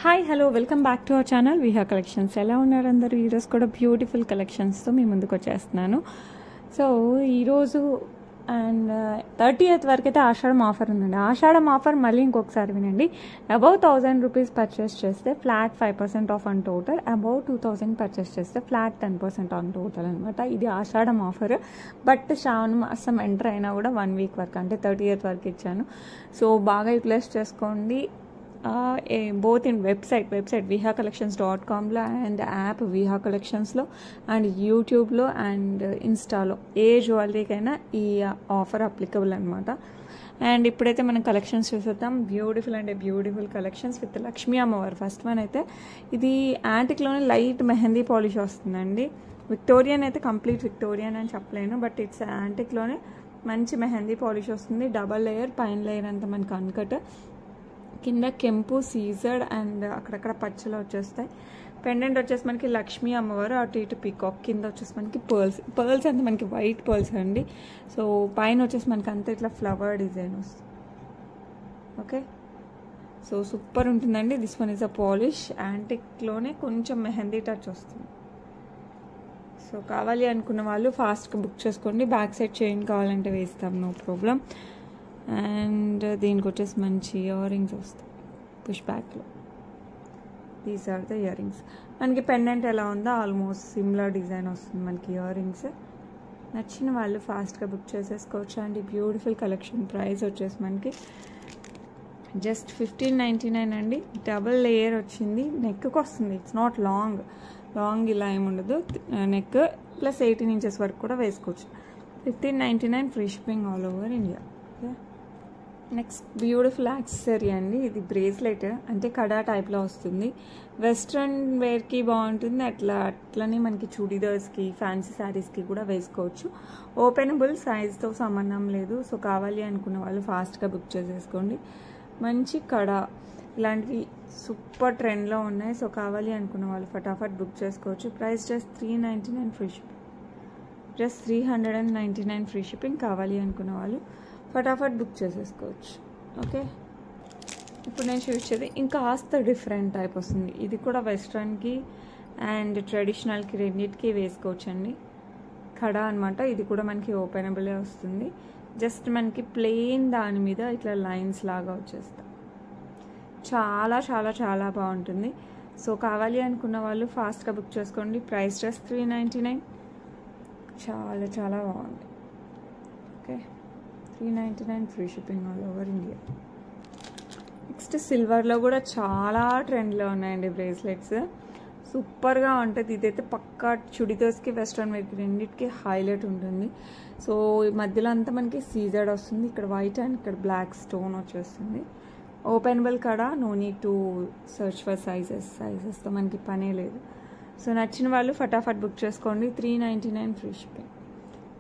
Hi hello welcome back to our channel Viha collections. ఎలా ఉన్నారు అందరూ? ఈరోజు కూడా బ్యూటిఫుల్ కలెక్షన్స్తో మీ ముందుకు వచ్చేస్తున్నాను. సో ఈరోజు అండ్ 30th వరకు అయితే ఆషాఢం ఆఫర్ ఉందండి. ఆషాఢం ఆఫర్ మళ్ళీ ఇంకొకసారి వినండి. అబౌవ్ 1000 రూపీస్ పర్చేస్ చేస్తే flat 5% of on total, above 2000 purchase చేస్తే ఫ్లాట్ 10% ఆన్ టోటల్ అనమాట. ఇది ఆషాఢం ఆఫర్. బట్ శ్రావణ మాసం ఎంటర్ అయినా కూడా 1 వీక్ వరకు అంటే 30th వరకు ఇచ్చాను. సో బాగా యూటిలైజ్ చేసుకోండి. బోత్ ఇన్ వెబ్సైట్ vihacollections.comలో అండ్ యాప్ విహా కలెక్షన్స్లో అండ్ యూట్యూబ్లో అండ్ ఇన్స్టాలో ఏ జ్యువెలరీకైనా ఈ ఆఫర్ అప్లికబుల్ అనమాట. అండ్ ఇప్పుడైతే మనం కలెక్షన్స్ చూసేద్దాం. బ్యూటిఫుల్ కలెక్షన్స్ విత్ లక్ష్మీ అమ్మవారు. ఫస్ట్ వన్ అయితే ఇది యాంటిక్లోనే లైట్ మెహందీ పాలిష్ వస్తుందండి. విక్టోరియన్ అయితే కంప్లీట్ విక్టోరియన్ అని చెప్పలేను, బట్ ఇట్స్ యాంటిక్లోనే మంచి మెహందీ పాలిష్ వస్తుంది. డబల్ లేయర్, పైన లేయర్ అంతా మనకి అన్కట్, కింద కెంపు సీజర్డ్ అండ్ అక్కడక్కడ పచ్చలు వచ్చేస్తాయి. పెండెంట్ వచ్చేసి మనకి లక్ష్మీ అమ్మవారు, అటు ఇటు పీకాక్, కింద వచ్చేసి మనకి పర్ల్స్ అంతా మనకి వైట్ పర్ల్స్ అండి. సో పైన వచ్చేసి మనకి అంతా ఇట్లా ఫ్లవర్ డిజైన్ వస్తుంది. ఓకే, సో సూపర్ ఉంటుందండి. This one is a polish యాంటిక్లోనే కొంచెం మెహందీ టచ్ వస్తుంది. సో కావాలి అనుకున్న వాళ్ళు ఫాస్ట్గా బుక్ చేసుకోండి. బ్యాక్ సైడ్ చైన్ కావాలంటే వేస్తాం, నో ప్రాబ్లం. అండ్ దీనికి వచ్చేసి మంచి ఇయర్ రింగ్స్ వస్తాయి పుష్ బ్యాక్లో. These are the earrings. మనకి పెండెంట్ ఎలా ఉందో ఆల్మోస్ట్ సిమిలర్ డిజైన్ వస్తుంది మనకి ఇయర్ రింగ్స్. నచ్చిన వాళ్ళు ఫాస్ట్గా బుక్ చేసేసుకోవచ్చు. అండ్ ఈ బ్యూటిఫుల్ కలెక్షన్ ప్రైస్ వచ్చేసి మనకి జస్ట్ 1599 అండి. డబల్ లేయర్ వచ్చింది, నెక్కి వస్తుంది. ఇట్స్ నాట్ లాంగ్ ఇలా ఏముండదు. నెక్ ప్లస్ 18 ఇంచెస్ వరకు కూడా వేసుకోవచ్చు. 1599 free shipping all over India. Okay, next beautiful accessory అండి. ఇది బ్రేస్లెట్ అంటే కడా టైప్లో వస్తుంది. వెస్ట్రన్ వేర్కి బాగుంటుంది, అట్లనే మనకి చుడీదార్స్కి, ఫ్యాన్సీ శారీస్కి కూడా వేసుకోవచ్చు. ఓపెనబుల్, సైజ్తో సంబంధం లేదు. సో కావాలి అనుకున్న వాళ్ళు ఫాస్ట్గా బుక్ చేసేసుకోండి. మంచి కడా ఇలాంటివి సూపర్ ట్రెండ్లో ఉన్నాయి. సో కావాలి అనుకున్న వాళ్ళు ఫటాఫట్ బుక్ చేసుకోవచ్చు. Price just 399 free shipping. Just 399 free shipping. కావాలి అనుకున్న వాళ్ళు ఫటాఫట్ బుక్ చేసేసుకోవచ్చు. ఓకే, ఇప్పుడు నేను చూసేది ఇంకా కాస్త డిఫరెంట్ టైప్ వస్తుంది. ఇది కూడా వెస్ట్రన్కి అండ్ ట్రెడిషనల్కి రెండింటికి వేసుకోవచ్చు అండి. కడా అనమాట. ఇది కూడా మనకి ఓపెనబులే వస్తుంది. జస్ట్ మనకి ప్లెయిన్ దాని మీద ఇట్లా లైన్స్ లాగా వచ్చేస్తాయి. చాలా చాలా చాలా బాగుంటుంది. సో కావాలి అనుకున్న వాళ్ళు ఫాస్ట్గా బుక్ చేసుకోండి. Price just 399. చాలా చాలా బాగుంది. Okay, 399 free shipping all over India. Next సిల్వర్లో కూడా చాలా ట్రెండ్లో ఉన్నాయండి బ్రేస్లెట్స్. సూపర్గా ఉంటుంది. ఇదైతే పక్కా చుడిదార్స్కి, వెస్ట్రన్ వేర్కి రెండింటికి హైలైట్ ఉంటుంది. సో ఈ మధ్యలో అంతా మనకి సీజర్డ్ వస్తుంది. ఇక్కడ వైట్ అండ్ ఇక్కడ బ్లాక్ స్టోన్ వచ్చేస్తుంది. ఓపెనబుల్ కూడా, no need to search for సైజెస్తో మనకి పనే లేదు. సో నచ్చిన వాళ్ళు ఫటాఫట్ బుక్ చేసుకోండి. 399 free shipping.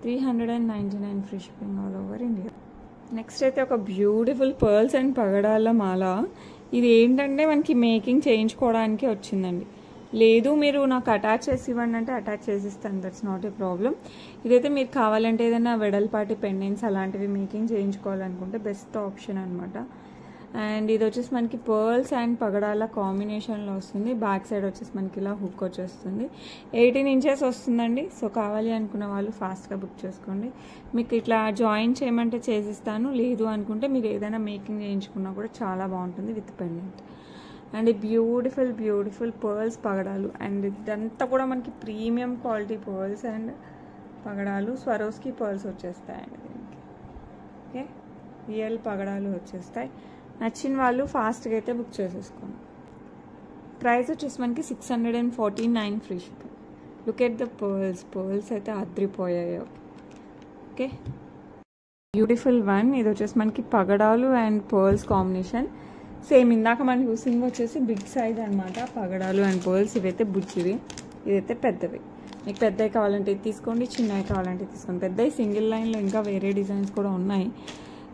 399 free shipping all over India. Next అయితే ఒక బ్యూటిఫుల్ పర్ల్స్ అండ్ పగడాల మాల. ఇది ఏంటంటే మనకి మేకింగ్ చేయించుకోవడానికి వచ్చిందండి. లేదు మీరు నాకు అటాచ్ చేసి ఇవ్వండి అంటే అటాచ్ చేసిస్తాను, దట్స్ నాట్ ఏ ప్రాబ్లం. ఇదైతే మీరు కావాలంటే ఏదైనా వెడల్పాటి పెండెంట్స్ అలాంటివి మేకింగ్ చేయించుకోవాలనుకుంటే బెస్ట్ ఆప్షన్ అనమాట. అండ్ ఇది వచ్చేసి మనకి పర్ల్స్ అండ్ పగడాల కాంబినేషన్లో వస్తుంది. బ్యాక్ సైడ్ వచ్చేసి మనకి ఇలా హుక్ వచ్చేస్తుంది. 18 ఇంచెస్ వస్తుందండి. సో కావాలి అనుకున్న వాళ్ళు ఫాస్ట్గా బుక్ చేసుకోండి. మీకు ఇట్లా జాయిన్ చేయమంటే చేసిస్తాను, లేదు అనుకుంటే మీరు ఏదైనా మేకింగ్ చేయించుకున్నా కూడా చాలా బాగుంటుంది with pendant. And beautiful pearls పగడాలు. అండ్ ఇదంతా కూడా మనకి ప్రీమియం క్వాలిటీ పర్ల్స్ అండ్ పగడాలు. స్వరోస్కి పర్ల్స్ వచ్చేస్తాయండి దీనికి. ఓకే, రియల్ పగడాలు వచ్చేస్తాయి. నచ్చిన వాళ్ళు ఫాస్ట్గా అయితే బుక్ చేసేసుకోండి. ప్రైస్ వచ్చేసి మనకి 649 free shipping. Look at the pearls అయితే అద్రిపోయాయి. Okay, beautiful one. ఇది వచ్చేసి మనకి పగడాలు అండ్ పర్ల్స్ కాంబినేషన్. సేమ్ ఇందాక మనం చూసింది వచ్చేసి బిగ్ సైజ్ అనమాట. పగడాలు అండ్ పర్ల్స్ ఇవైతే బుజ్జివి, ఇదైతే పెద్దవి. మీకు పెద్దవి కావాలంటే తీసుకోండి, చిన్నవి కావాలంటే తీసుకోండి. పెద్దవి సింగిల్ లైన్లో ఇంకా వేరే డిజైన్స్ కూడా ఉన్నాయి.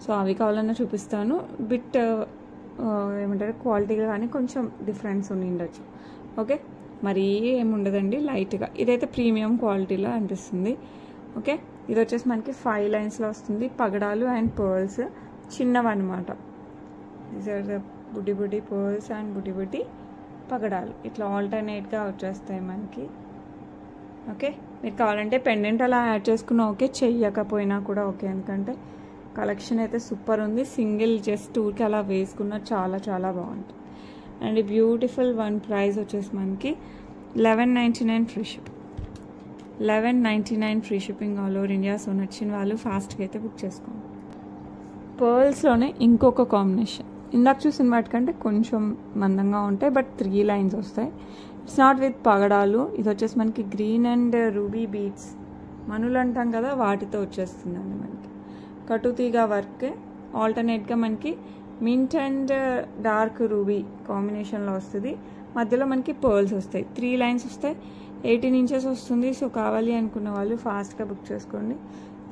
సో అవి కావాలన్నా చూపిస్తాను. బిట్ ఏమంటారు క్వాలిటీగా కానీ కొంచెం డిఫరెన్స్ ఉండొచ్చు. ఓకే, మరీ ఏముండదండి, లైట్గా. ఇదైతే ప్రీమియం క్వాలిటీలో అనిపిస్తుంది. ఓకే, ఇది వచ్చేసి మనకి 5 లైన్స్లో వస్తుంది. పగడాలు అండ్ పర్ల్స్ చిన్నవి అనమాట. దీస్ ఆర్ ద బుడ్డి పర్ల్స్ అండ్ బుడ్డి పగడాలు ఇట్లా ఆల్టర్నేట్గా వచ్చేస్తాయి మనకి. ఓకే, మీరు కావాలంటే పెండెంట్ అలా యాడ్ చేసుకున్నా ఓకే, చెయ్యకపోయినా కూడా ఓకే. ఎందుకంటే కలెక్షన్ అయితే సూపర్ ఉంది. సింగిల్ జస్ట్ ఊరికి అలా వేసుకున్న చాలా చాలా బాగుంటుంది. అండ్ బ్యూటిఫుల్ వన్ ప్రైస్ వచ్చేసి మనకి 1199 free shipping. 1199 free shipping all over India. So నచ్చిన వాళ్ళు ఫాస్ట్గా అయితే బుక్ చేసుకోండి. పర్ల్స్లోనే ఇంకొక కాంబినేషన్, ఇందాక చూసిన వాటికంటే కొంచెం మందంగా ఉంటాయి, బట్ 3 లైన్స్ వస్తాయి. ఇట్స్ నాట్ విత్ పగడాలు. ఇది వచ్చేసి మనకి గ్రీన్ అండ్ రూబీ బీడ్స్, మనులు అంటాం కదా, వాటితో వచ్చేస్తుందండి. మనకి కటుతీగా వర్క్, ఆల్టర్నేట్గా మనకి మింట్ అండ్ డార్క్ రూబీ కాంబినేషన్లో వస్తుంది. మధ్యలో మనకి పర్ల్స్ వస్తాయి, 3 లైన్స్ వస్తాయి, 18 ఇంచెస్ వస్తుంది. సో కావాలి అనుకున్న వాళ్ళు ఫాస్ట్గా బుక్ చేసుకోండి.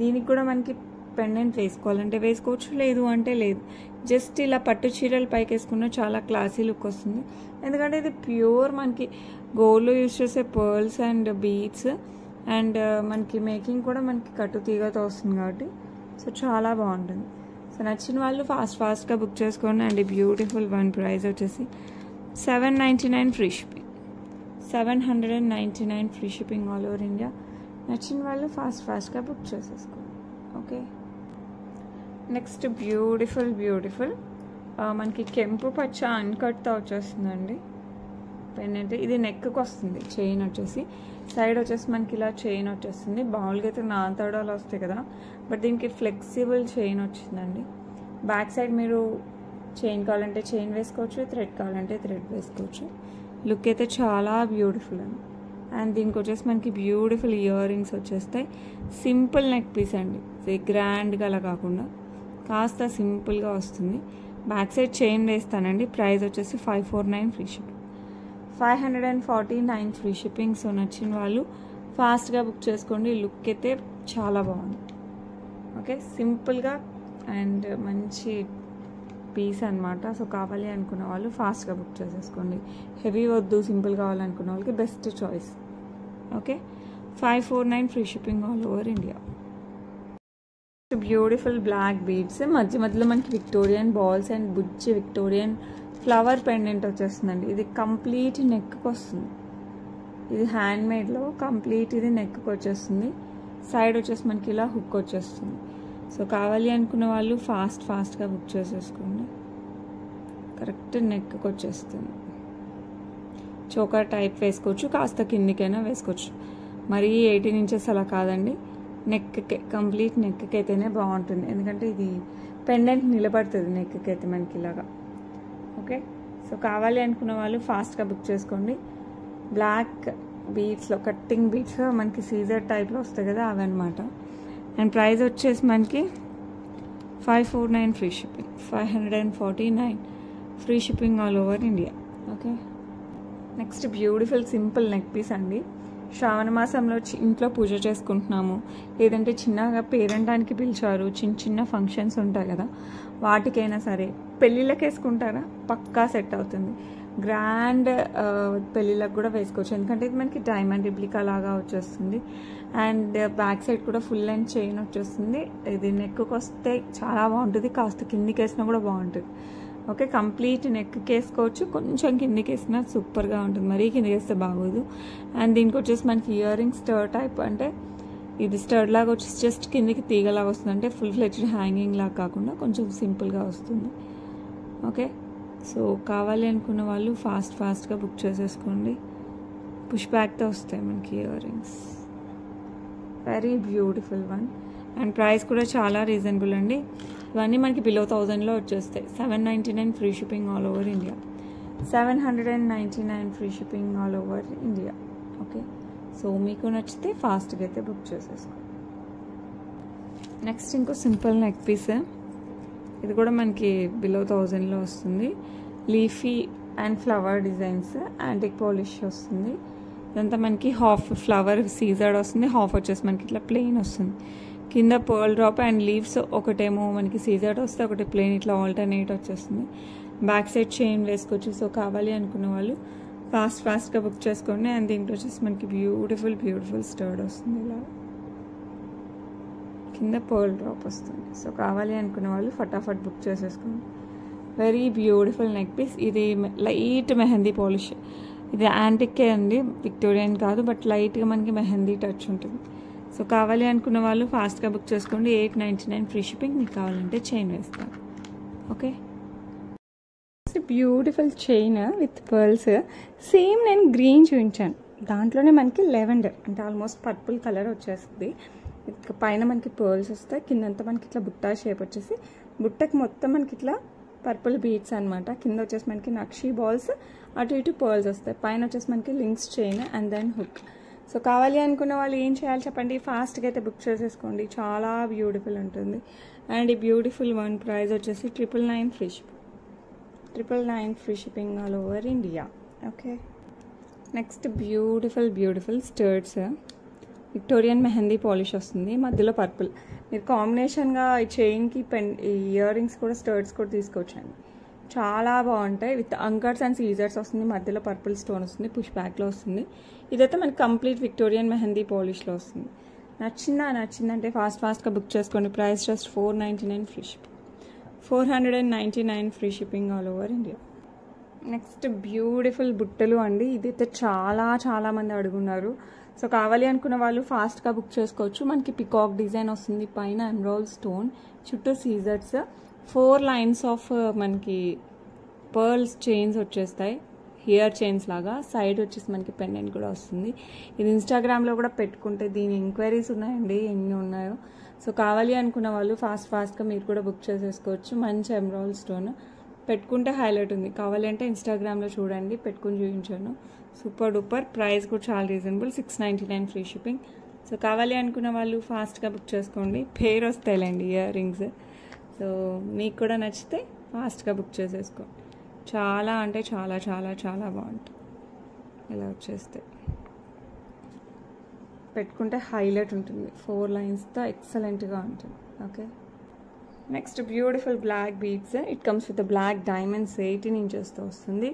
దీనికి కూడా మనకి పెండెంట్ వేసుకోవాలంటే వేసుకోవచ్చు, లేదు అంటే లేదు. జస్ట్ ఇలా పట్టు చీరలు పైకి వేసుకున్న చాలా క్లాసీ లుక్ వస్తుంది. ఎందుకంటే ఇది ప్యూర్ మనకి గోల్డ్లో యూజ్ చేసే పర్ల్స్ అండ్ బీడ్స్, అండ్ మనకి మేకింగ్ కూడా మనకి కట్టు తీగతో వస్తుంది కాబట్టి సో చాలా బాగుంటుంది. సో నచ్చిన వాళ్ళు ఫాస్ట్గా బుక్ చేసుకోండి. అండ్ బ్యూటిఫుల్ వన్ ప్రైస్ వచ్చేసి 799 free shipping. 799 free shipping all over India. నచ్చిన వాళ్ళు ఫాస్ట్గా బుక్ చేసేసుకోండి. ఓకే, నెక్స్ట్ బ్యూటిఫుల్ మనకి కెంపు పచ్చ అన్కట్తో వచ్చేస్తుందండి పెండెంట్. ఇది నెక్కి వస్తుంది, చైన్ వచ్చేసి సైడ్ వచ్చేసి మనకి ఇలా చైన్ వచ్చేస్తుంది. మామూలుగా అయితే నాతడాలు వస్తాయి కదా, బట్ దీనికి ఫ్లెక్సిబుల్ చైన్ వచ్చిందండి. బ్యాక్ సైడ్ మీరు చైన్ కావాలంటే చైన్ వేసుకోవచ్చు, థ్రెడ్ కావాలంటే థ్రెడ్ వేసుకోవచ్చు. లుక్ అయితే చాలా బ్యూటిఫుల్ అండి. అండ్ దీనికి వచ్చేసి మనకి బ్యూటిఫుల్ ఇయర్ రింగ్స్ వచ్చేస్తాయి. సింపుల్ నెక్ పీస్ అండి, గ్రాండ్గా అలా కాకుండా కాస్త సింపుల్గా వస్తుంది. బ్యాక్ సైడ్ చైన్ వేస్తానండి. ప్రైస్ వచ్చేసి 549 free shipping. 549 free shipping. So నచ్చిన వాళ్ళు ఫాస్ట్గా బుక్ చేసుకోండి. లుక్ అయితే చాలా బాగుంది. ఓకే, సింపుల్గా అండ్ మంచి పీస్ అనమాట. సో కావాలి అనుకున్న వాళ్ళు ఫాస్ట్గా బుక్ చేసేసుకోండి. హెవీ వద్దు, సింపుల్ కావాలనుకున్న వాళ్ళకి best choice. Okay, 549 free shipping all over India. Beautiful black beads, మధ్యలో మనకి విక్టోరియన్ బాల్స్ అండ్ బుజ్జి విక్టోరియన్ ఫ్లవర్ పెండెంట్ వచ్చేస్తుందండి. ఇది కంప్లీట్ నెక్కి వస్తుంది. ఇది హ్యాండ్ మేడ్లో కంప్లీట్ ఇది నెక్కి వచ్చేస్తుంది. సైడ్ వచ్చేసి మనకి ఇలా హుక్ వచ్చేస్తుంది. సో కావాలి అనుకున్న వాళ్ళు ఫాస్ట్గా బుక్ చేసేసుకోండి. కరెక్ట్ నెక్కి వచ్చేస్తుంది. చోకర్ టైప్ వేసుకోవచ్చు, కాస్త కిందికైనా వేసుకోవచ్చు. మరీ 18 ఇంచెస్ అలా కాదండి. నెక్కి కంప్లీట్ నెక్కి అయితేనే బాగుంటుంది. ఎందుకంటే ఇది పెండెంట్ నిలబడుతుంది నెక్కి అయితే మనకి ఇలాగా. ఓకే, సో కావాలి అనుకున్న వాళ్ళు ఫాస్ట్గా బుక్ చేసుకోండి. బ్లాక్ బీడ్స్లో కట్టింగ్ బీడ్స్ మనకి సీజర్ టైప్లో వస్తాయి కదా, అవన్నమాట. అండ్ ప్రైస్ వచ్చేసి మనకి 549 free shipping. 549 free shipping all over India. Okay, next beautiful simple neck piece అండి. శ్రావణ మాసంలో ఇంట్లో పూజ చేసుకుంటున్నాము, లేదంటే చిన్నగా పేరెంటానికి పిలిచారు, చిన్న ఫంక్షన్స్ ఉంటాయి కదా, వాటికైనా సరే పెళ్ళిళ్ళకి వేసుకుంటారా, పక్కా సెట్ అవుతుంది. గ్రాండ్ పెళ్ళిళ్ళకి కూడా వేసుకోవచ్చు. ఎందుకంటే ఇది మనకి డైమండ్ రిప్లికా లాగా వచ్చేస్తుంది. అండ్ బ్యాక్ సైడ్ కూడా ఫుల్ అండ్ చైన్ వచ్చేస్తుంది. ఇది నెక్కి వస్తే చాలా బాగుంటుంది. కాస్త కిందికి వేసినా కూడా బాగుంటుంది. ఓకే, కంప్లీట్ నెక్కి వేసుకోవచ్చు, కొంచెం కిందికి వేసినా సూపర్గా ఉంటుంది. మరీ కిందికి వేస్తే బాగోదు. అండ్ దీనికి వచ్చేసి మనకి ఇయర్ రింగ్ స్టర్ టైప్, అంటే ఇది స్టర్డ్ లాగా వచ్చేసి జస్ట్ కిందికి తీగలాగా వస్తుంది. అంటే ఫుల్ ఫ్లెడ్జ్డ్ హ్యాంగింగ్ లాగా కాకుండా కొంచెం సింపుల్గా వస్తుంది. ఓకే, సో కావాలి అనుకున్న వాళ్ళు ఫాస్ట్గా బుక్ చేసేసుకోండి. పుష్ బ్యాక్తో వస్తాయి మనకి ear rings. Very beautiful one. And price కూడా చాలా రీజనబుల్ అండి. ఇవన్నీ మనకి బిలో 1000లో వచ్చేస్తాయి. 799 free shipping all over India. 799 free shipping all over India. Okay, so మీకు నచ్చితే ఫాస్ట్గా అయితే బుక్ చేసేసుకోండి. నెక్స్ట్ ఇంకో సింపుల్ నెక్ పీస్. ఇది కూడా మనకి బిలో 1000లో వస్తుంది. Leafy and flower designs, antique polish వస్తుంది. ఇదంతా మనకి హాఫ్ ఫ్లవర్ సీజర్డ్ వస్తుంది, హాఫ్ వచ్చేసి మనకి ఇట్లా ప్లెయిన్ వస్తుంది. కింద పర్ల్ డ్రాప్ అండ్ లీవ్స్ ఒకటేమో మనకి సీజర్డ్ వస్తే, ఒకటి ప్లెయిన్ ఇట్లా ఆల్టర్నేట్ వచ్చేస్తుంది. బ్యాక్ సైడ్ చైన్ వేసుకోవచ్చు. సో కావాలి అనుకున్న వాళ్ళు ఫాస్ట్గా బుక్ చేసుకోండి. అండ్ దీంట్లో వచ్చేసి మనకి బ్యూటిఫుల్ స్టర్డ్ వస్తుంది. ఇలా కింద పర్ల్ డ్రాప్ వస్తుంది. సో కావాలి అనుకున్న వాళ్ళు ఫటాఫట్ బుక్ చేసేసుకోండి. Very beautiful neck piece. ఇది లైట్ మెహందీ పాలిష్. ఇది యాంటిక్కే అండి, విక్టోరియన్ కాదు, బట్ లైట్గా మనకి మెహందీ టచ్ ఉంటుంది. సో కావాలి అనుకున్న వాళ్ళు ఫాస్ట్గా బుక్ చేసుకోండి. 899 ఫ్రీ షిప్పింగ్. మీకు కావాలంటే చైన్ వేస్తాను. Okay, beautiful chain with pearls. Same నేను గ్రీన్ చూపించాను, దాంట్లోనే మనకి లెవెండర్ అంటే ఆల్మోస్ట్ పర్పుల్ కలర్ వచ్చేస్తుంది. పైన మనకి పర్ల్స్ వస్తాయి, కిందంతా మనకి ఇట్లా బుట్ట షేప్ వచ్చేసి, బుట్టకి మొత్తం మనకి ఇట్లా పర్పుల్ బీడ్స్ అనమాట. కింద వచ్చేసి మనకి నక్షీ బాల్స్, అటు ఇటు పర్ల్స్ వస్తాయి. పైన వచ్చేసి మనకి links chain and then hook. So కావాలి అనుకున్న వాళ్ళు ఏం చేయాలి చెప్పండి, ఫాస్ట్గా అయితే బుక్ చేసేసుకోండి. చాలా బ్యూటిఫుల్ ఉంటుంది. అండ్ ఈ బ్యూటిఫుల్ వన్ ప్రైస్ వచ్చేసి 999 free shipping. 999 free shipping all over India. Okay, next beautiful స్టర్ట్స్. విక్టోరియన్ మెహందీ పాలిష్ వస్తుంది, మధ్యలో పర్పుల్. మీరు కాంబినేషన్గా ఈ చైన్కి ఈ ఇయర్ రింగ్స్ కూడా స్టర్ట్స్ కూడా తీసుకోవచ్చండి. చాలా బాగుంటాయి. విత్ అంకర్స్ అండ్ సీజర్స్ వస్తుంది, మధ్యలో పర్పుల్ స్టోన్ వస్తుంది, పుష్ బ్యాక్లో వస్తుంది. ఇదైతే మనకి కంప్లీట్ విక్టోరియన్ మెహందీ పాలిష్లో వస్తుంది. నచ్చిందంటే ఫాస్ట్గా బుక్ చేసుకోండి. Price just 499 free shipping. 499 free shipping all over India. Next beautiful బుట్టలు అండి. ఇదైతే చాలా మంది అడుగున్నారు. సో కావాలి అనుకున్న వాళ్ళు ఫాస్ట్గా బుక్ చేసుకోవచ్చు. మనకి పికాక్ డిజైన్ వస్తుంది, పైన ఎమరాల్డ్ స్టోన్, చుట్టూ సీజర్స్, 4 లైన్స్ ఆఫ్ మనకి పర్ల్స్ చైన్స్ వచ్చేస్తాయి, హియర్ చైన్స్ లాగా. సైడ్ వచ్చేసి మనకి పెండెంట్ కూడా వస్తుంది. ఇది ఇన్స్టాగ్రామ్లో కూడా పెట్టుకుంటే దీని ఎంక్వైరీస్ ఉన్నాయండి, ఎన్ని ఉన్నాయో. సో కావాలి అనుకున్న వాళ్ళు ఫాస్ట్గా మీరు కూడా బుక్ చేసేసుకోవచ్చు. మంచి ఎమరాల్డ్ స్టోన్ పెట్టుకుంటే హైలైట్ ఉంది. కావాలంటే ఇన్స్టాగ్రామ్లో చూడండి, పెట్టుకుని చూపించాను. Super duper. ప్రైస్ కూడా చాలా రీజనబుల్, 699 ఫ్రీ షిప్పింగ్. సో కావాలి అనుకున్న వాళ్ళు ఫాస్ట్గా బుక్ చేసుకోండి. పేరు వస్తాయిలేండి ఇయర్ రింగ్స్. సో మీకు కూడా నచ్చితే ఫాస్ట్గా బుక్ చేసేసుకోండి. చాలా అంటే చాలా బాగుంటుంది. ఇలా వచ్చేస్తే పెట్టుకుంటే హైలైట్ ఉంటుంది. 4 లైన్స్తో ఎక్సలెంట్గా ఉంటుంది. Okay, next beautiful black beads. It comes with black diamonds, 18 ఇంచెస్తో వస్తుంది.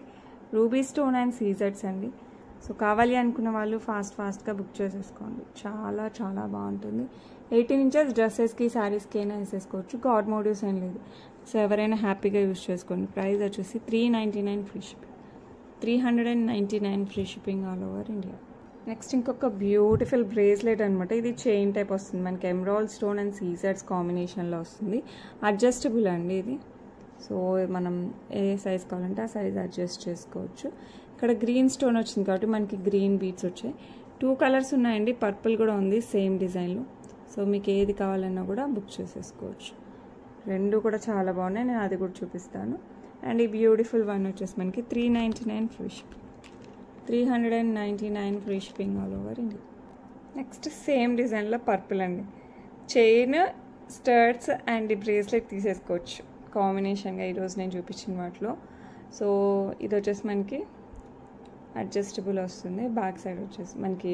రూబీ స్టోన్ అండ్ సీజర్స్ అండి. సో కావాలి అనుకున్న వాళ్ళు ఫాస్ట్గా బుక్ చేసేసుకోండి. చాలా బాగుంటుంది. 18 ఇంచెస్ డ్రెస్సెస్కి, శారీస్కి అయినా వేసేసుకోవచ్చు. గాడ్ మోటివ్స్ ఏం లేదు. సో ఎవరైనా హ్యాపీగా యూజ్ చేసుకోండి. ప్రైస్ వచ్చేసి 399 free shipping. 399 free shipping all over India. Next ఇంకొక బ్యూటిఫుల్ బ్రేస్లెట్ అనమాట. ఇది చైన్ టైప్ వస్తుంది, మనకి ఎమరాల్డ్ స్టోన్ అండ్ సీజర్స్ కాంబినేషన్లో వస్తుంది. అడ్జస్టబుల్ అండి ఇది. సో మనం ఏ సైజ్ కావాలంటే ఆ సైజ్ అడ్జస్ట్ చేసుకోవచ్చు. ఇక్కడ గ్రీన్ స్టోన్ వచ్చింది కాబట్టి మనకి గ్రీన్ బీడ్స్ వచ్చాయి. 2 కలర్స్ ఉన్నాయండి, పర్పుల్ కూడా ఉంది సేమ్ డిజైన్లో. సో మీకు ఏది కావాలన్నా కూడా బుక్ చేసేసుకోవచ్చు. 2 కూడా చాలా బాగున్నాయి, నేను అది కూడా చూపిస్తాను. అండ్ ఈ బ్యూటిఫుల్ వన్ వచ్చేసి మనకి 399 free shipping. 399 free shipping all over India. Next same డిజైన్లో పర్పుల్ అండి. చైన్, స్టర్ట్స్ అండ్ ఈ బ్రేస్లెట్ తీసేసుకోవచ్చు కాంబినేషన్గా ఈరోజు నేను చూపించిన వాటిలో. సో ఇది వచ్చేసి మనకి అడ్జస్టబుల్ వస్తుంది. బ్యాక్ సైడ్ వచ్చేసి మనకి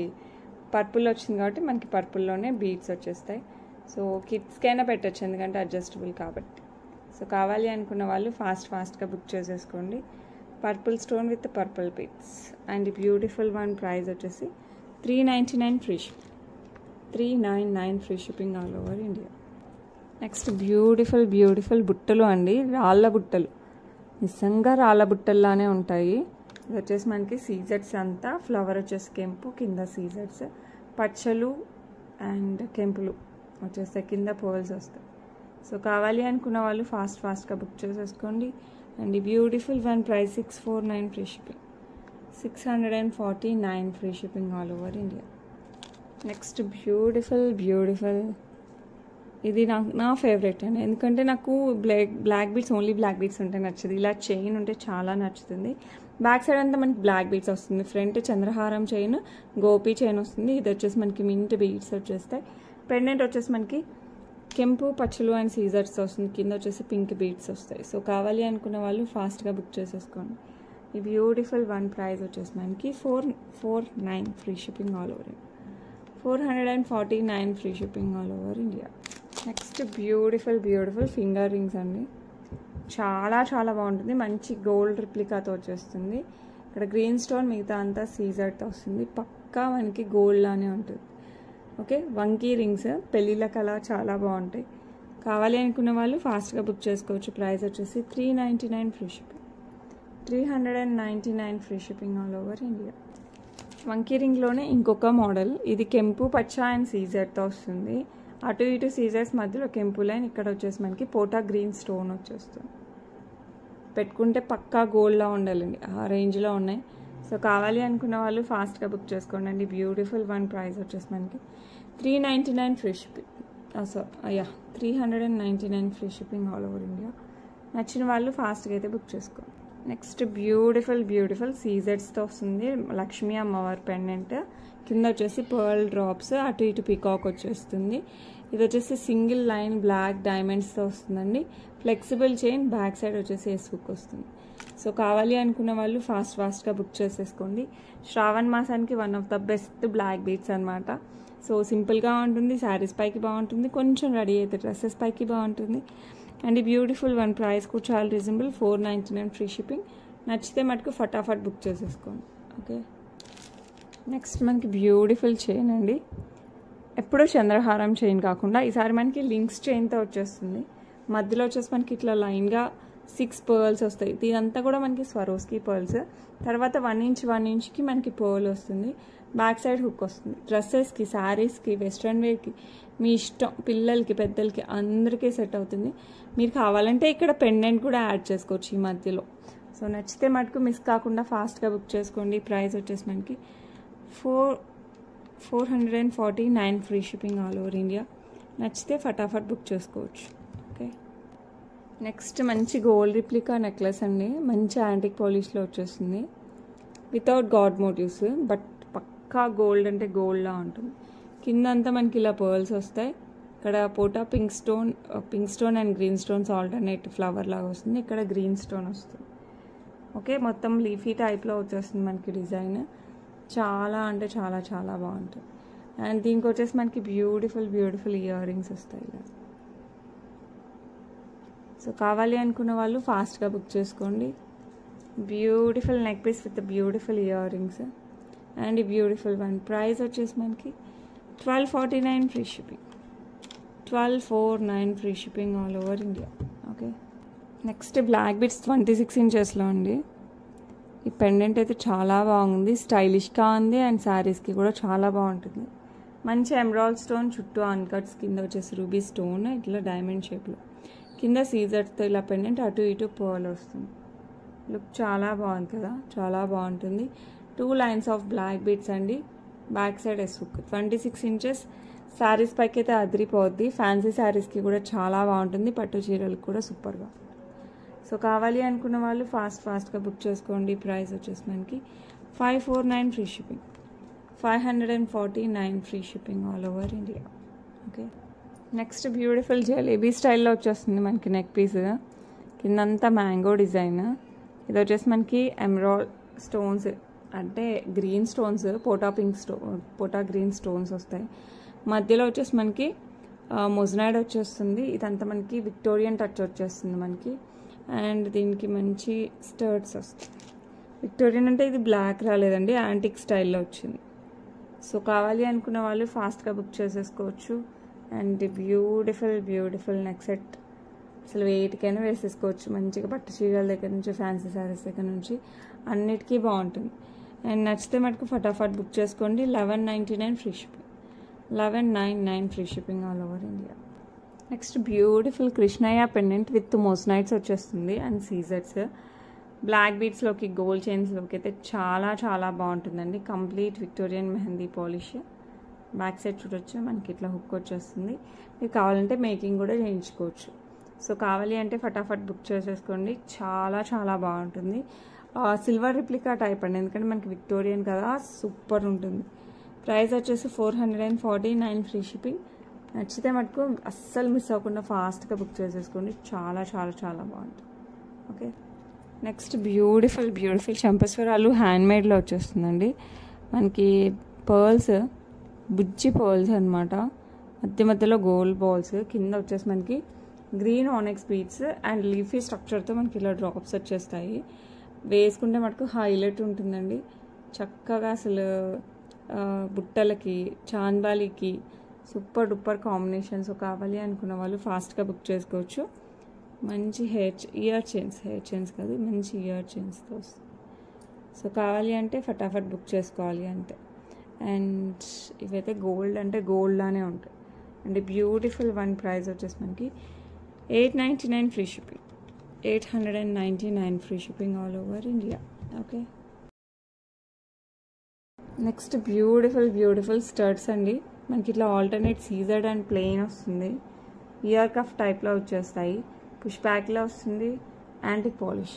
పర్పుల్ వచ్చింది కాబట్టి మనకి పర్పుల్లోనే బీడ్స్ వచ్చేస్తాయి. సో కిడ్స్కైనా పెట్టచ్చు, ఎందుకంటే అడ్జస్టబుల్ కాబట్టి. సో కావాలి అనుకున్న వాళ్ళు ఫాస్ట్గా బుక్ చేసేసుకోండి. Purple stone with purple beads. And beautiful one price వచ్చేసి 399 free shipping. 399 free shipping all over India. Next beautiful బుట్టలు అండి, రాళ్ళ బుట్టలు. నిజంగా రాళ్ళ బుట్టల్లానే ఉంటాయి. ఇది వచ్చేసి మనకి సీజర్స్ అంతా, ఫ్లవర్ వచ్చేసి కెంపు, కింద సీజర్స్, పచ్చలు అండ్ కెంపులు వచ్చేస్తాయి, కింద పర్ల్స్ వస్తాయి. సో కావాలి అనుకున్న వాళ్ళు ఫాస్ట్గా బుక్ చేసేసుకోండి. అండ్ ఈ beautiful one price 649 free shipping. 649 free shipping all over India. Next beautiful ఇది నా ఫేవరెట్ అండి, ఎందుకంటే నాకు black beads, only black beads ఉంటే నచ్చదు. ఇలా చైన్ ఉంటే చాలా నచ్చుతుంది. బ్యాక్ సైడ్ అంతా మనకి బ్లాక్ బీడ్స్ వస్తుంది. ఫ్రంట్ చంద్రహారం చైన్, గోపి చైన్ వస్తుంది. ఇది వచ్చేసి మనకి మింట్ బీడ్స్ వచ్చేస్తాయి. పెండెంట్ వచ్చేసి మనకి కెంపు, పచ్చలు అండ్ సీజర్స్ వస్తుంది. కింద వచ్చేసి పింక్ బీడ్స్ వస్తాయి. సో కావాలి అనుకున్న వాళ్ళు ఫాస్ట్గా బుక్ చేసేసుకోండి. ఈ బ్యూటిఫుల్ వన్ ప్రైస్ వచ్చేసి మనకి 449 free shipping all over India. 449 free shipping all over India. Next beautiful finger rings అండి. చాలా బాగుంటుంది. మంచి గోల్డ్ రిప్లికాతో వచ్చేస్తుంది. ఇక్కడ గ్రీన్ స్టోన్, మిగతా అంతా సీజర్తో వస్తుంది. పక్కా మనకి గోల్డ్ లానే ఉంటుంది. ఓకే, వంకీ రింగ్స్ పెళ్ళిళ్ళకి అలా చాలా బాగుంటాయి. కావాలి అనుకున్న వాళ్ళు ఫాస్ట్గా బుక్ చేసుకోవచ్చు. ప్రైస్ వచ్చేసి 399 free shipping, 399 free shipping all over India. వంకీ రింగ్లోనే ఇంకొక మోడల్, ఇది కెంపు పచ్చ అండ్ సీజర్తో వస్తుంది. అటు ఇటు సీజర్స్ మధ్యలో కెంపు లైన్, ఇక్కడ వచ్చేసి మనకి పోటా గ్రీన్ స్టోన్ వచ్చేస్తుంది. పెట్టుకుంటే పక్కా గోల్డ్లా ఉండాలండి, ఆ రేంజ్లో ఉన్నాయి. సో కావాలి అనుకున్న వాళ్ళు ఫాస్ట్గా బుక్ చేసుకోండి అండి. Beautiful one. ప్రైస్ వచ్చేసి మనకి 399 free shipping. 399 free shipping all over India. నచ్చిన వాళ్ళు ఫాస్ట్గా అయితే బుక్ చేసుకోండి. నెక్స్ట్ బ్యూటిఫుల్ సీజర్స్తో వస్తుంది. లక్ష్మీ అమ్మవారి పెండెంట్, కింద వచ్చేసి పర్ల్ డ్రాప్స్, అటు ఇటు పీకాక్ వచ్చేస్తుంది. ఇది వచ్చేసి సింగిల్ లైన్ బ్లాక్ డైమండ్స్తో వస్తుందండి. ఫ్లెక్సిబుల్ చైన్, బ్యాక్ సైడ్ వచ్చేసి ఎస్బుక్ వస్తుంది. సో కావాలి అనుకున్న వాళ్ళు ఫాస్ట్గా బుక్ చేసేసుకోండి. శ్రావణ మాసానికి one of the best black beads అనమాట. సో సింపుల్గా ఉంటుంది, శారీస్ పైకి బాగుంటుంది, కొంచెం రెడీ అయితే డ్రెస్సెస్ పైకి బాగుంటుంది. అండ్ ఈ బ్యూటిఫుల్ వన్. ప్రైస్ కూడా చాలా రీజనబుల్, 499 ఫ్రీ షిప్పింగ్. నచ్చితే మటుకు ఫటాఫట్ బుక్ చేసేసుకోండి. ఓకే, నెక్స్ట్ మనకి బ్యూటిఫుల్ చైన్ అండి. ఎప్పుడూ చంద్రహారం చైన్ కాకుండా ఈసారి మనకి లింక్స్ చైన్తో వచ్చేస్తుంది. మధ్యలో వచ్చేసి మనకి ఇట్లా లైన్గా 6 పర్ల్స్ వస్తాయి. ఇదంతా కూడా మనకి స్వరోస్కి పర్ల్స్. తర్వాత 1 ఇంచ్కి మనకి పర్ల్ వస్తుంది. బ్యాక్ సైడ్ హుక్ వస్తుంది. డ్రెస్సెస్కి, శారీస్కి, వెస్ట్రన్ వేర్కి మీ ఇష్టం, పిల్లలకి పెద్దలకి అందరికీ సెట్ అవుతుంది. మీరు కావాలంటే ఇక్కడ పెండెంట్ కూడా యాడ్ చేసుకోవచ్చు ఈ మధ్యలో. సో నచ్చితే మటుకు మిస్ కాకుండా ఫాస్ట్గా బుక్ చేసుకోండి. ప్రైస్ వచ్చేసి మనకి 449 free shipping all over India. నచ్చితే ఫటాఫట్ బుక్ చేసుకోవచ్చు. ఓకే, నెక్స్ట్ మంచి గోల్డ్ రిప్లికా నెక్లెస్ అండి. మంచి యాంటిక్ పాలిష్లో వచ్చేస్తుంది, వితౌట్ గాడ్ మోటివ్స్, బట్ పక్కా గోల్డ్ అంటే గోల్డ్లా ఉంటుంది. కింద అంతా మనకి ఇలా పర్ల్స్ వస్తాయి. ఇక్కడ పోటా pink stone and green stones alternate flower లాగా వస్తుంది. ఇక్కడ గ్రీన్ స్టోన్ వస్తుంది. ఓకే, మొత్తం లీఫీ టైప్లో వచ్చేస్తుంది మనకి డిజైన్. చాలా అంటే చాలా బాగుంటుంది. అండ్ దీనికి వచ్చేసి మనకి బ్యూటిఫుల్ ఇయర్ రింగ్స్ వస్తాయి ఇలా. సో కావాలి అనుకున్న వాళ్ళు ఫాస్ట్గా బుక్ చేసుకోండి. Beautiful neck piece with beautiful earrings and ఈ బ్యూటిఫుల్ వన్. ప్రైస్ వచ్చేసి మనకి 1249 free shipping, 1249 free shipping all over India. Okay, next black bits 26 ఇంచెస్లో అండి. ఈ పెండెంట్ అయితే చాలా బాగుంది, స్టైలిష్గా ఉంది అండ్ శారీస్కి కూడా చాలా బాగుంటుంది. మంచి ఎమరాల్డ్ స్టోన్ చుట్టూ అన్కట్స్, కింద వచ్చేసి రూబీ స్టోన్ ఇట్లా డైమండ్ షేప్లో, కింద సీజర్తో ఇలా పెండెంట్, అటు ఇటు పర్ల్ వస్తుంది. లుక్ చాలా బాగుంది కదా, చాలా బాగుంటుంది. 2 లైన్స్ ఆఫ్ బ్లాక్ బీడ్స్ అండి. బ్యాక్ సైడ్ ఎస్బుక్. 26 ఇంచెస్. శారీస్ పైకి అయితే అదిరిపోద్ది. ఫ్యాన్సీ శారీస్కి కూడా చాలా బాగుంటుంది. పట్టు చీరలకు కూడా సూపర్గా. సో కావాలి అనుకున్న వాళ్ళు ఫాస్ట్గా బుక్ చేసుకోండి. ప్రైస్ వచ్చేసి మనకి 549 free shipping, 549 free shipping all over India. Okay, next beautiful jalebi స్టైల్లో వచ్చేస్తుంది మనకి నెక్ పీస్. కిందంతా మ్యాంగో డిజైన్. ఇది వచ్చేసి మనకి ఎమరాల్డ్ స్టోన్స్ అంటే గ్రీన్ స్టోన్స్, పోటా గ్రీన్ స్టోన్స్ వస్తాయి. మధ్యలో వచ్చేసి మనకి మొజనైడ్ వచ్చేస్తుంది. ఇదంతా మనకి విక్టోరియన్ టచ్ వచ్చేస్తుంది మనకి. అండ్ దీనికి మంచి స్టర్ట్స్ వస్తాయి. విక్టోరియన్ అంటే ఇది బ్లాక్ రాలేదండి, యాంటిక్ స్టైల్లో వచ్చింది. సో కావాలి అనుకున్న వాళ్ళు ఫాస్ట్గా బుక్ చేసేసుకోవచ్చు. అండ్ బ్యూటిఫుల్ నెక్ సెట్ అసలు వేటికైనా వేసేసుకోవచ్చు. మంచిగా పట్టు చీరల దగ్గర నుంచి, ఫ్యాన్సీ శారీస్ దగ్గర నుంచి అన్నిటికీ బాగుంటుంది. అండ్ నచ్చితే మటుకు ఫటాఫట్ బుక్ చేసుకోండి. 1199 free shipping, 1199 free shipping all over India. Next beautiful Krishnayya pendant with moissanites వచ్చేస్తుంది అండ్ సీజర్స్. బ్లాక్ బీడ్స్లోకి, గోల్డ్ చైన్స్లోకి అయితే చాలా బాగుంటుందండి. Complete Victorian mehndi polish. Back side చూడొచ్చు మనకి ఇట్లా హుక్ వచ్చేస్తుంది. మీకు కావాలంటే మేకింగ్ కూడా చేయించుకోవచ్చు. సో కావాలి అంటే ఫటాఫట్ బుక్ చేసేసుకోండి. చాలా బాగుంటుంది. సిల్వర్ రిప్లికా టైప్ అండి, ఎందుకంటే మనకి విక్టోరియన్ కదా, సూపర్ ఉంటుంది. ప్రైస్ వచ్చేసి 449 ఫ్రీ షిప్పింగ్. నచ్చితే మటుకు అస్సలు మిస్ అవ్వకుండా ఫాస్ట్గా బుక్ చేసేసుకోండి. చాలా బాగుంటుంది. ఓకే, నెక్స్ట్ బ్యూటిఫుల్ చంపస్వరాలు హ్యాండ్మేడ్లో వచ్చేస్తుందండి. మనకి పర్ల్స్, బుజ్జి పర్ల్స్ అనమాట. మధ్యలో గోల్డ్ బాల్స్, కింద వచ్చేసి మనకి green onyx beads and leafy స్ట్రక్చర్తో మనకి ఇలా డ్రాప్స్ వచ్చేస్తాయి. వేసుకుంటే మటుకు హైలైట్ ఉంటుందండి. చక్కగా అసలు బుట్టలకి, చాంద్బాలికి, సూపర్ డూపర్ కాంబినేషన్స్ కావాలి అనుకున్న వాళ్ళు ఫాస్ట్గా బుక్ చేసుకోవచ్చు. మంచి ఇయర్ చైన్స్ కాదు, మంచి ఇయర్ చైన్స్తో వస్తుంది. సో కావాలి అంటే ఫటాఫట్ బుక్ చేసుకోవాలి అంతే. అండ్ ఇవైతే గోల్డ్ అంటే గోల్డ్ లానే ఉంటాయి. అండ్ బ్యూటిఫుల్ వన్ ప్రైస్ వచ్చేసి మనకి 899 free shipping, 899 free shipping all over India. Okay, next beautiful studs అండి. మనకి ఇట్లా ఆల్టర్నేట్ సీజర్డ్ అండ్ ప్లెయిన్ వస్తుంది. ఇయర్ కఫ్ టైప్లో వచ్చేస్తాయి. పుష్ బ్యాక్లో వస్తుంది, యాంటిక్ పాలిష్.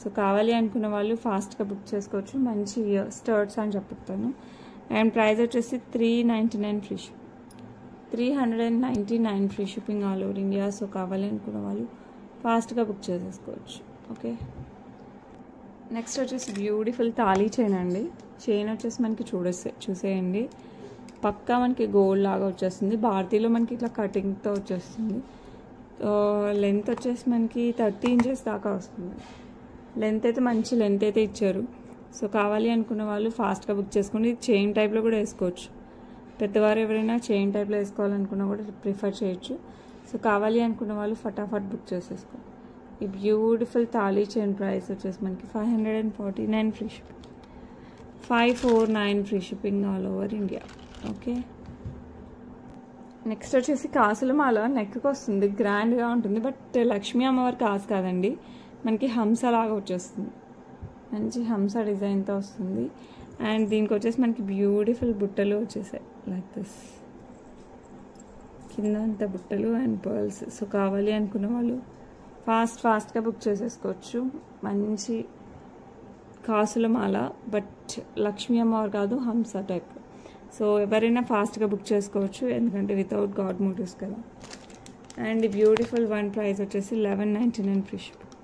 సో కావాలి అనుకున్న వాళ్ళు ఫాస్ట్గా బుక్ చేసుకోవచ్చు. మంచి స్టర్ట్స్ అని చెప్తాను. అండ్ ప్రైస్ వచ్చేసి 399 free ship, 399 free shipping all over India. So కావాలి అనుకున్న వాళ్ళు ఫాస్ట్గా బుక్ చేసేసుకోవచ్చు. ఓకే, నెక్స్ట్ వచ్చేసి బ్యూటిఫుల్ తాళీ చైన్ అండి. చైన్ వచ్చేసి మనకి చూసేయండి, పక్కా మనకి గోల్డ్ లాగా వచ్చేస్తుంది. భారతీలో మనకి ఇట్లా కటింగ్తో వచ్చేస్తుంది. లెంత్ వచ్చేసి మనకి 30 ఇంచెస్ దాకా వస్తుంది. లెంత్ అయితే మంచి లెంత్ అయితే ఇచ్చారు. సో కావాలి అనుకున్న వాళ్ళు ఫాస్ట్గా బుక్ చేసుకోండి. చైన్ టైప్లో కూడా వేసుకోవచ్చు. పెద్దవారు ఎవరైనా చైన్ టైప్లో వేసుకోవాలనుకున్నా కూడా ప్రిఫర్ చేయొచ్చు. సో కావాలి అనుకున్న వాళ్ళు ఫటాఫట్ బుక్ చేసేసుకోండి. ఈ బ్యూటిఫుల్ తాళీ చైన్ ప్రైస్ వచ్చేసి మనకి 549 free shipping, 549 free shipping all over India. Okay, next వచ్చేసి కాసుల మాల. నెక్కి వస్తుంది, గ్రాండ్గా ఉంటుంది. బట్ లక్ష్మీ అమ్మవారి కాసు కాదండి, మనకి హంస లాగా వచ్చేస్తుంది. మంచి హంస డిజైన్తో వస్తుంది. అండ్ దీనికి వచ్చేసి మనకి బ్యూటిఫుల్ బుట్టలు వచ్చేసాయి లైక్ దిస్, కింద అంతా బుట్టలు అండ్ పర్ల్స్. సో కావాలి అనుకున్న వాళ్ళు ఫాస్ట్గా బుక్ చేసేసుకోవచ్చు. మంచి కాసుల మాల, బట్ లక్ష్మీ అమ్మవారు కాదు, హంస టైప్. సో ఎవరైనా ఫాస్ట్గా బుక్ చేసుకోవచ్చు, ఎందుకంటే వితౌట్ గాడ్ మోటివ్స్ కదా. అండ్ బ్యూటిఫుల్ వన్ ప్రైస్ వచ్చేసి 1199 free shipping,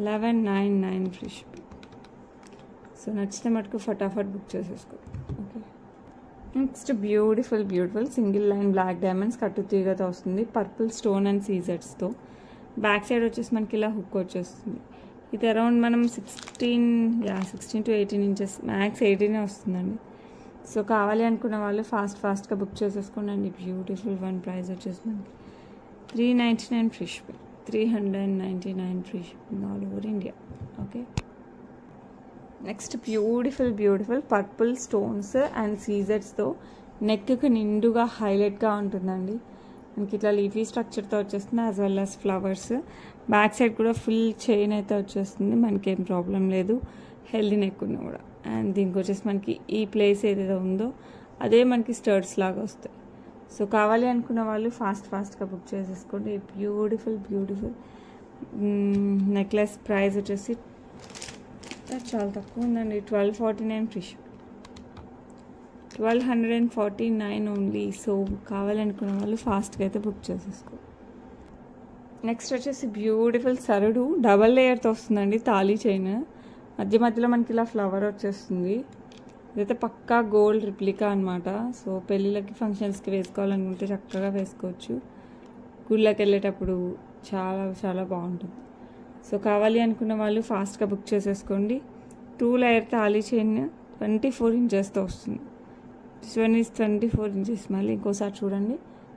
1199 free shipping. So నచ్చితే మటుకు ఫటాఫట్ బుక్ చేసేసుకో. Okay, next beautiful single line black diamonds కట్టు తీగతో వస్తుంది. పర్పుల్ స్టోన్ అండ్ సీజర్స్తో. బ్యాక్ సైడ్ వచ్చేసి మనకి ఇలా హుక్ వచ్చేస్తుంది. ఇది అరౌండ్ మనం 16 to 18 ఇంచెస్, మ్యాక్స్ 18 వస్తుందండి. సో కావాలి అనుకున్న వాళ్ళు ఫాస్ట్గా బుక్ చేసేసుకోండి. అండి బ్యూటిఫుల్ వన్ ప్రైస్ వచ్చేసి మనకి 399 free shipping, 399 free shipping all over India. Okay, next beautiful purple stones and సీజర్స్తో నెక్కి నిండుగా హైలైట్గా ఉంటుందండి. మనకి ఇట్లా లీఫీ స్ట్రక్చర్తో వచ్చేస్తుంది, as well as flowers. Back side కూడా ఫుల్ చైన్ అయితే వచ్చేస్తుంది, మనకేం ప్రాబ్లం లేదు, హెల్దీ నెక్ ఉన్నా కూడా. అండ్ దీనికి వచ్చేసి మనకి ఈ ప్లేస్ ఏదైతే ఉందో అదే మనకి స్టర్ట్స్ లాగా వస్తాయి. సో కావాలి అనుకున్న వాళ్ళు ఫాస్ట్గా బుక్ చేసేసుకోండి. బ్యూటిఫుల్ నెక్లెస్ ప్రైస్ వచ్చేసి చాలా తక్కువ ఉందండి, 1249 ఫ్రీ షిప్, 1249 ఓన్లీ. సో కావాలనుకున్న వాళ్ళు ఫాస్ట్గా అయితే బుక్ చేసేసుకో. నెక్స్ట్ వచ్చేసి బ్యూటిఫుల్ సరుడు డబల్ లేయర్తో వస్తుందండి. తాళీ చైన్ మధ్యలో మనకి ఇలా ఫ్లవర్ వచ్చేస్తుంది. ఇదైతే పక్కా గోల్డ్ రిప్లికా అనమాట. సో పెళ్ళిళ్ళకి ఫంక్షన్స్కి వేసుకోవాలనుకుంటే చక్కగా వేసుకోవచ్చు. గుళ్ళకి వెళ్ళేటప్పుడు చాలా బాగుంటుంది. సో కావాలి అనుకున్న వాళ్ళు ఫాస్ట్గా బుక్ చేసేసుకోండి. 2 లేయర్ తాళీ చైన్ 24 ఇంచెస్తో వస్తుంది. This one is 24 inches. మళ్ళీ ఇంకోసారి చూడండి,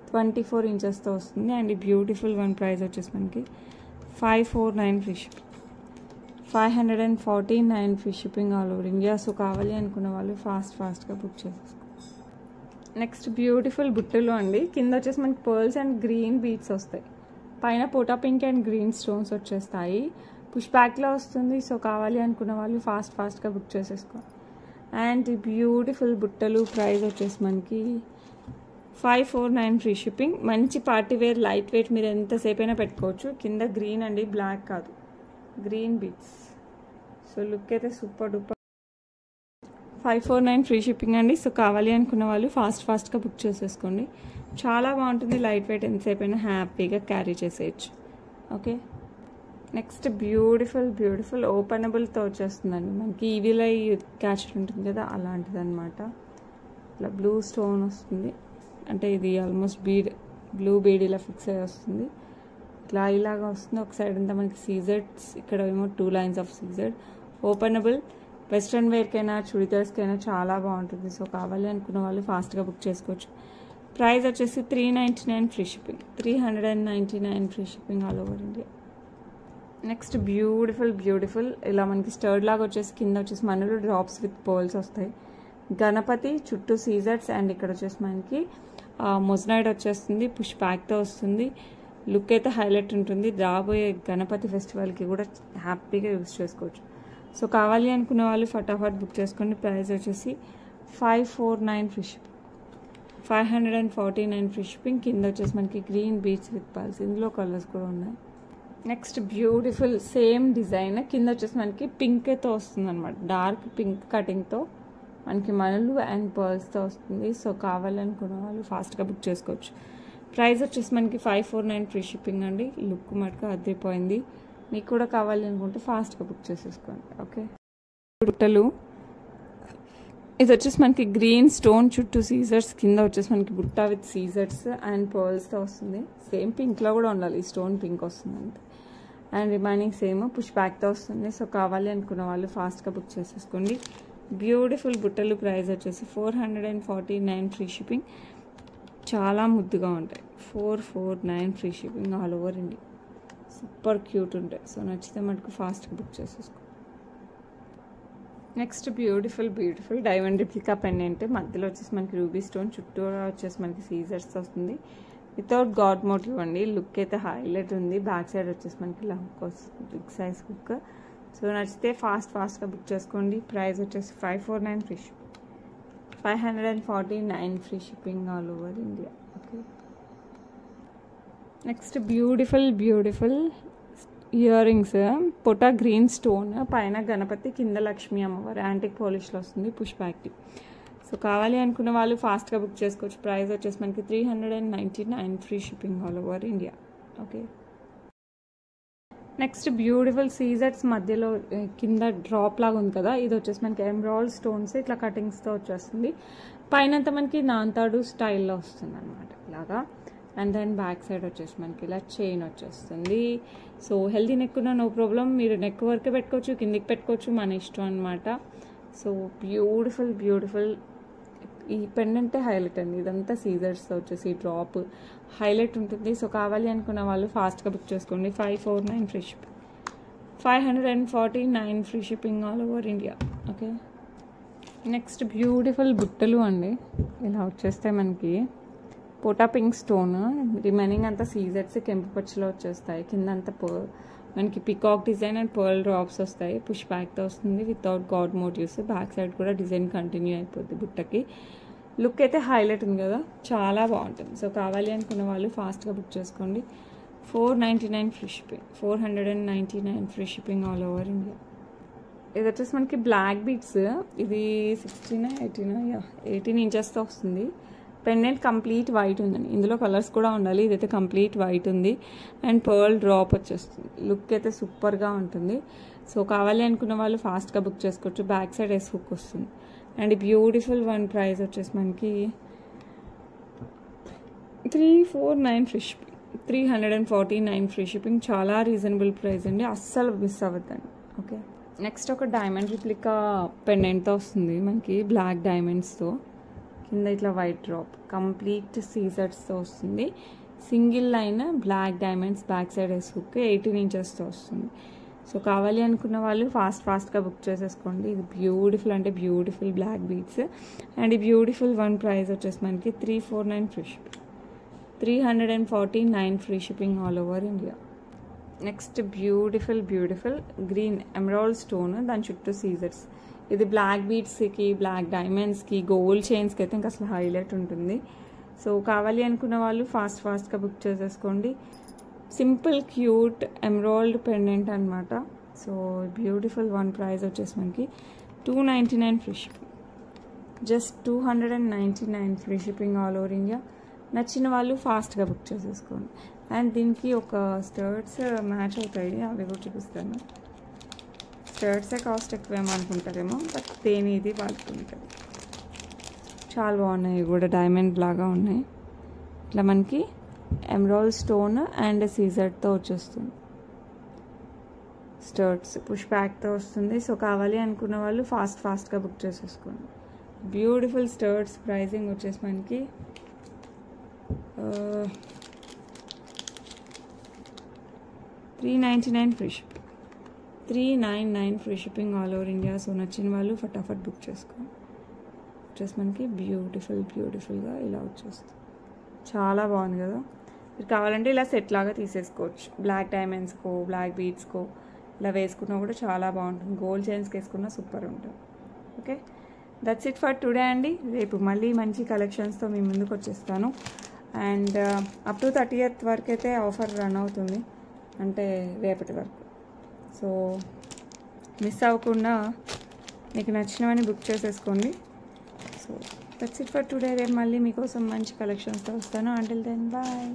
24 ఇంచెస్తో వస్తుంది. అండ్ ఈ బ్యూటిఫుల్ వన్ ప్రైస్ వచ్చేసి మనకి 549 free shipping, 549 free shipping all over India. So కావాలి అనుకున్న వాళ్ళు ఫాస్ట్గా బుక్ చేసేసుకో. నెక్స్ట్ బ్యూటిఫుల్ బుట్టలు అండి. కింద వచ్చేసి మనకి పర్ల్స్ అండ్ గ్రీన్ బీడ్స్ వస్తాయి, పైన పోటా పింక్ అండ్ గ్రీన్ స్టోన్స్ వచ్చేస్తాయి. పుష్ బ్యాక్లో వస్తుంది. సో కావాలి అనుకున్న వాళ్ళు ఫాస్ట్గా బుక్ చేసేసుకో. అండ్ ఈ బ్యూటిఫుల్ బుట్టలు ప్రైస్ వచ్చేసి మనకి 549 ఫ్రీ షిప్పింగ్. మంచి పార్టీ వేర్ లైట్ వెయిట్, మీరు ఎంతసేపు అయినా పెట్టుకోవచ్చు. కింద గ్రీన్ అండి, బ్లాక్ కాదు, గ్రీన్ బీడ్స్. సో లుక్ అయితే సూపర్ డూపర్. 549 ఫ్రీ షిప్పింగ్ అండి. సో కావాలి అనుకున్న వాళ్ళు ఫాస్ట్గా బుక్ చేసేసుకోండి. చాలా బాగుంటుంది, లైట్ వెయిట్, ఎంతసేపు అయినా హ్యాపీగా క్యారీ చేసేయచ్చు. ఓకే, నెక్స్ట్ బ్యూటిఫుల్ ఓపెనబుల్తో వచ్చేస్తుందండి. మనకి ఈవిల్ ఐ క్యాచర్ ఉంటుంది కదా, అలాంటిది అనమాట. ఇట్లా బ్లూ స్టోన్ వస్తుంది, అంటే ఇది ఆల్మోస్ట్ బ్లూ బీడ్ ఇలా ఫిక్స్ అయ్యి వస్తుంది. ఇలాగా వస్తుంది. ఒక సైడ్ అంతా మనకి సీజర్స్, ఇక్కడ ఏమో 2 లైన్స్ ఆఫ్ సీజర్. ఓపెనబుల్, వెస్ట్రన్ వేర్కైనా చుడిదార్స్కైనా చాలా బాగుంటుంది. సో కావాలి అనుకున్న వాళ్ళు ఫాస్ట్గా బుక్ చేసుకోవచ్చు. ప్రైస్ వచ్చేసి 399 free shipping, 399 free shipping all over India. Next beautiful ఇలా మనకి స్టర్డ్ లాగా వచ్చేసి కింద వచ్చేసి మనలో డ్రాప్స్ విత్ పర్ల్స్ వస్తాయి. గణపతి చుట్టూ సీజర్స్ అండ్ ఇక్కడ వచ్చేసి మనకి మొజనైడ్ వచ్చేస్తుంది, పుష్ బ్యాక్తో వస్తుంది. లుక్ అయితే హైలైట్ ఉంటుంది. రాబోయే గణపతి ఫెస్టివల్కి కూడా హ్యాపీగా యూజ్ చేసుకోవచ్చు. సో కావాలి అనుకున్న వాళ్ళు ఫటాఫట్ బుక్ చేసుకోండి. ప్రైస్ వచ్చేసి 549 ఫ్రీ షిప్పింగ్, 549 ఫ్రీ షిప్పింగ్. కింద వచ్చేసి మనకి గ్రీన్ బీచ్ విత్ పర్ల్స్, ఇందులో కలర్స్ కూడా ఉన్నాయి. నెక్స్ట్ బ్యూటిఫుల్ సేమ్ డిజైన్ కింద వచ్చేసి మనకి పింక్తో వస్తుంది అనమాట, డార్క్ పింక్ కటింగ్తో మనకి మనులు అండ్ పర్ల్స్తో వస్తుంది. సో కావాలనుకున్న వాళ్ళు ఫాస్ట్గా బుక్ చేసుకోవచ్చు. ప్రైస్ వచ్చేసి మనకి 549 ఫ్రీ షిప్పింగ్ అండి. లుక్ మటుకు అదిరిపోయింది. మీకు కూడా కావాలి అనుకుంటే ఫాస్ట్గా బుక్ చేసేసుకోండి. ఓకే, బుట్టలు ఇది వచ్చేసి మనకి గ్రీన్ స్టోన్ చుట్టూ సీజర్స్, కింద వచ్చేసి మనకి బుట్ట విత్ సీజర్స్ అండ్ పర్ల్స్తో వస్తుంది. సేమ్ పింక్లో కూడా ఉండాలి, ఈ స్టోన్ పింక్ వస్తుంది అంతే. అండ్ రిమైనింగ్ సేమ్ పుష్ బ్యాక్తో వస్తుంది. సో కావాలి అనుకున్న వాళ్ళు ఫాస్ట్గా బుక్ చేసేసుకోండి. బ్యూటిఫుల్ బుట్టలు. ప్రైస్ వచ్చేసి 449 ఫ్రీ షిప్పింగ్. చాలా ముద్దుగా ఉంటాయి. 449 free shipping all over India. Super cute ఉంటాయి. సో నచ్చితే మటుకు ఫాస్ట్గా బుక్ చేసేసుకో. Next beautiful diamond replica pendant. మధ్యలో వచ్చేసి మనకి రూబీ స్టోన్, చుట్టూ వచ్చేసి మనకి సీజర్స్ వస్తుంది. వితౌట్ గాడ్ మోటివ్ అండి. లుక్ అయితే హైలైట్ ఉంది. బ్యాక్ సైడ్ వచ్చేసి మనకి హుక్ వస్తుంది, బిగ్ సైజ్ హుక్. సో నచ్చితే ఫాస్ట్గా బుక్ చేసుకోండి. ప్రైస్ వచ్చేసి 549 free shipping, 549 free shipping all over India. Okay, next beautiful earrings. పొటా గ్రీన్ స్టోన్, పైన గణపతి, కింద లక్ష్మీ అమ్మవారు, యాంటిక్ పాలిష్లో వస్తుంది, పుష్ బ్యాక్. సో కావాలి అనుకున్న వాళ్ళు ఫాస్ట్గా బుక్ చేసుకోవచ్చు. ప్రైస్ వచ్చేసి మనకి 399 free shipping all over India. Okay, next beautiful సీజర్స్ మధ్యలో కింద డ్రాప్ లాగా ఉంది కదా, ఇది వచ్చేసి మనకి ఎమరాల్డ్ స్టోన్స్ ఇట్లా కటింగ్స్తో వచ్చేస్తుంది. పైన అంతా మనకి నాంతాడు స్టైల్లో వస్తుంది అనమాట ఇలాగా. అండ్ దెన్ బ్యాక్ సైడ్ వచ్చేసి మనకి ఇలా చైన్ వచ్చేస్తుంది. సో హెల్దీ నెక్ ఉన్న నో ప్రాబ్లం, మీరు నెక్ వరకే పెట్టుకోవచ్చు, కిందికి పెట్టుకోవచ్చు, మన ఇష్టం అనమాట. సో బ్యూటిఫుల్ ఈ పెండెంటే హైలైట్ అండి. ఇదంతా సీజర్స్తో వచ్చేసి డ్రాప్ హైలైట్ ఉంటుంది. సో కావాలి అనుకున్న వాళ్ళు ఫాస్ట్గా బుక్ చేసుకోండి. 549 free shipping, 549 free shipping all over India. Okay, next beautiful బుట్టలు అండి. ఇలా వచ్చేస్తే మనకి పోటా పింక్ స్టోన్, రిమైనింగ్ అంతా సీజర్స్ కెంపు పచ్చిలో వచ్చేస్తాయి. కింద అంతా మనకి peacock design and pearl drops వస్తాయి. పుష్ బ్యాక్తో వస్తుంది without God motives. Back side కూడా డిజైన్ కంటిన్యూ అయిపోద్ది బుట్టకి. లుక్ అయితే హైలైట్ ఉంది కదా, చాలా బాగుంటుంది. సో కావాలి అనుకున్న వాళ్ళు ఫాస్ట్గా బుక్ చేసుకోండి. 499 free shipping, 499 free shipping all over India. ఇది వచ్చేసి మనకి బ్లాక్ బీడ్స్. ఇది 18 ఇంచెస్తో వస్తుంది. పెండెంట్ కంప్లీట్ వైట్ ఉందండి. ఇందులో కలర్స్ కూడా ఉండాలి. ఇదైతే కంప్లీట్ వైట్ ఉంది అండ్ పర్ల్ డ్రాప్ వచ్చేస్తుంది. లుక్ అయితే సూపర్గా ఉంటుంది. సో కావాలి అనుకున్న వాళ్ళు ఫాస్ట్గా బుక్ చేసుకోవచ్చు. బ్యాక్ సైడ్ ఎస్ హుక్ వస్తుంది. అండ్ బ్యూటిఫుల్ వన్ ప్రైస్ వచ్చేసి మనకి 349 ఫ్రీ షిప్పింగ్, 349 ఫ్రీ షిప్పింగ్. చాలా రీజనబుల్ ప్రైస్ అండి, అస్సలు మిస్ అవ్వద్దండి. ఓకే, నెక్స్ట్ ఒక డైమండ్ రిప్లికా పెండెంట్తో వస్తుంది మనకి, బ్లాక్ డైమండ్స్తో. కింద ఇట్లా వైట్ డ్రాప్, కంప్లీట్ సీజర్స్తో వస్తుంది. Single line black diamonds, back side S hook, 18 ఇంచెస్తో వస్తుంది. సో కావాలి అనుకున్న వాళ్ళు ఫాస్ట్గా బుక్ చేసేసుకోండి. ఇది బ్యూటిఫుల్ బ్లాక్ బీడ్స్. అండ్ ఈ బ్యూటిఫుల్ వన్ ప్రైస్ వచ్చేసి మనకి 349 free shipping, 349 free shipping all over India. Next beautiful green emerald stone, దాని చుట్టూ సీజర్స్. ఇది బ్లాక్ బీడ్స్కి, బ్లాక్ డైమండ్స్కి, గోల్డ్ చైన్స్కి అయితే ఇంకా అసలు హైలైట్ ఉంటుంది. సో కావాలి అనుకున్న వాళ్ళు ఫాస్ట్గా బుక్ చేసేసుకోండి. సింపుల్ క్యూట్ ఎమరాల్డ్ పెండెంట్ అనమాట. సో బ్యూటిఫుల్ వన్ ప్రైస్ వచ్చేసి మనకి 299 free shipping, just 299 free shipping all over India. నచ్చిన వాళ్ళు ఫాస్ట్గా బుక్ చేసేసుకోండి. అండ్ దీనికి ఒక స్టర్ట్స్ మ్యాచ్ అవుతాయి, అవి కూడా చూపిస్తాను. స్టర్ట్సే కాస్ట్ ఎక్కువేమో అనుకుంటారేమో, బట్ దేని ఇది వాడుతుంటుంది. చాలా బాగున్నాయి కూడా, డైమండ్ లాగా ఉన్నాయి. ఇట్లా మనకి ఎమరాల్డ్ స్టోన్ అండ్ సీజర్తో వచ్చేస్తుంది. స్టర్ట్స్ పుష్ బ్యాక్తో వస్తుంది. సో కావాలి అనుకున్న వాళ్ళు ఫాస్ట్గా బుక్ చేసేసుకోండి. బ్యూటిఫుల్ స్టర్ట్స్. ప్రైజింగ్ వచ్చేసి మనకి $399 free shipping, $399 free shipping all over India. So నచ్చిన వాళ్ళు ఫటాఫట్ బుక్ చేసుకోండి. డ్రెస్ మనకి బ్యూటిఫుల్గా ఇలా వచ్చేస్తుంది. చాలా బాగుంది కదా. మీరు కావాలంటే ఇలా సెట్ లాగా తీసేసుకోవచ్చు. బ్లాక్ డైమండ్స్కో, బ్లాక్ బీడ్స్కో ఇలా వేసుకున్నా కూడా చాలా బాగుంటుంది. గోల్డ్ చైన్స్కి వేసుకున్నా సూపర్ ఉంటుంది. Okay, that's it for today అండి. రేపు మళ్ళీ మంచి కలెక్షన్స్తో మీ ముందుకు వచ్చేస్తాను. అండ్ అప్ టు 30th వరకు అయితే ఆఫర్ రన్ అవుతుంది, అంటే రేపటి వరకు. సో మిస్ అవ్వకుండా మీకు నచ్చినవని బుక్ చేసేసుకోండి. So that's it for today. రేపు మళ్ళీ మీకోసం మంచి కలెక్షన్స్తో వస్తాను. Until then bye.